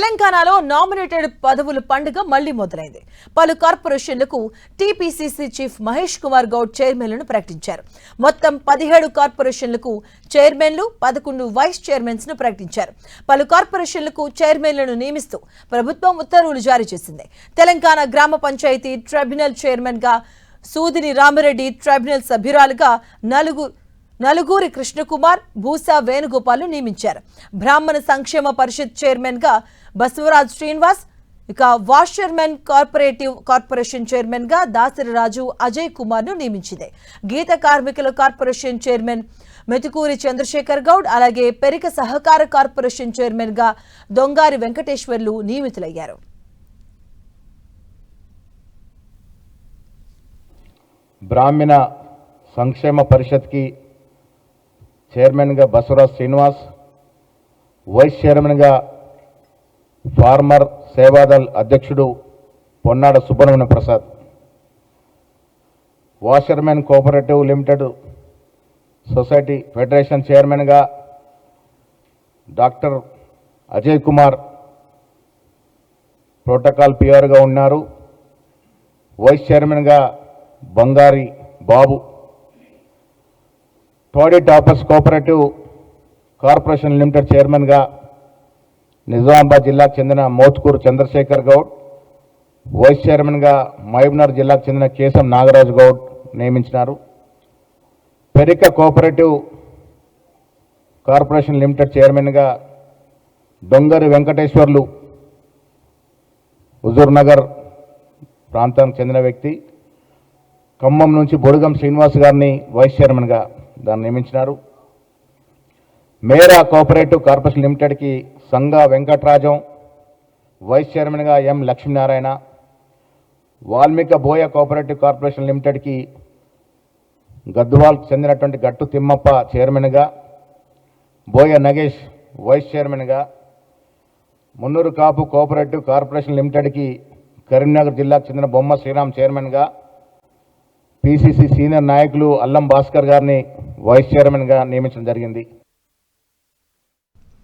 తెలంగాణలో నామినేటెడ్ పదవుల పండుగ మళ్లీ మొదలైంది. పలు కార్పొరేషన్లకు టీపీసీసీ చీఫ్ మహేష్ కుమార్ గౌడ్ చైర్మన్లను ప్రకటించారు. మొత్తం 17 కార్పొరేషన్లకు చైర్మన్లు, 11 వైస్ చైర్మన్స్ ను ప్రకటించారు. పలు కార్పొరేషన్లకు చైర్మన్లను నియమిస్తూ ప్రభుత్వం ఉత్తర్వులు జారీ చేసింది. తెలంగాణ గ్రామ పంచాయతీ ట్రైబ్యునల్ చైర్మన్ గా సూదిని రామిరెడ్డి, ట్రైబ్యునల్ సభ్యురాలుగా నలుగూరి కృష్ణకుమార్, భూసా వేణుగోపాల్ నియమించారు. బ్రాహ్మణ సంక్షేమ పరిషత్ చైర్మన్ గా బసవరాజ్ శ్రీనివాస్, ఇక వాషర్మెన్ కార్పొరేషన్ చైర్మన్ గా దాసరిరాజు అజయ్ కుమార్ ను నియమించింది. గీత కార్మికుల కార్పొరేషన్ చైర్మన్ మెతుకూరి చంద్రశేఖర్ గౌడ్, అలాగే పెరిక సహకార కార్పొరేషన్ చైర్మన్ గా దొంగారి వెంకటేశ్వర్లు నియమితులయ్యారు. బ్రాహ్మణ సంక్షేమ పరిషత్ కి చైర్మన్ గా బసవరాజ్ శ్రీనివాస్, వైస్ చైర్మన్ గా ఫార్మర్ సేవాదల్ అధ్యక్షుడు Ponnada Subrahmanya Prasad, washermen cooperative limited society federation chairman గా doctor Ajay Kumar protocol PR గా ఉన్నారు. వైస్ చైర్మన్ గా Bangari Babu, toddy tappers cooperative corporation limited chairman గా నిజామాబాద్ జిల్లాకు చెందిన మోత్కూరు చంద్రశేఖర్ గౌడ్, వైస్ చైర్మన్ గా మహబూబ్నగర్ జిల్లాకు చెందిన కేశం నాగరాజు గౌడ్ నియమించినారు. Perika cooperative corporation limited chairman గా దొంగరి వెంకటేశ్వర్లు హుజూర్ నగర్ ప్రాంతానికి చెందిన వ్యక్తి. ఖమ్మం నుంచి బొడుగం శ్రీనివాస్ గారిని వైస్ చైర్మన్ గా దాన్ని నియమించినారు. మేరా కోఆపరేటివ్ కార్పొరేషన్ లిమిటెడ్కి సంగా వెంకటరాజం, వైస్ చైర్మన్ గా ఎం లక్ష్మీనారాయణ. వాల్మీక బోయ కోఆపరేటివ్ కార్పొరేషన్ లిమిటెడ్కి గద్వాల్కి చెందినటువంటి గట్టు తిమ్మప్ప చైర్మన్ గా, బోయ నగేష్ వైస్ చైర్మన్ గా. మున్నూరు కాపు కోఆపరేటివ్ కార్పొరేషన్ లిమిటెడ్కి కరీంనగర్ జిల్లాకు చెందిన బొమ్మ శ్రీరామ్ చైర్మన్ గా, పీసీసీ సీనియర్ నాయకులు అల్లం భాస్కర్ గారిని వైస్ చైర్మన్ గా నియమించడం జరిగింది.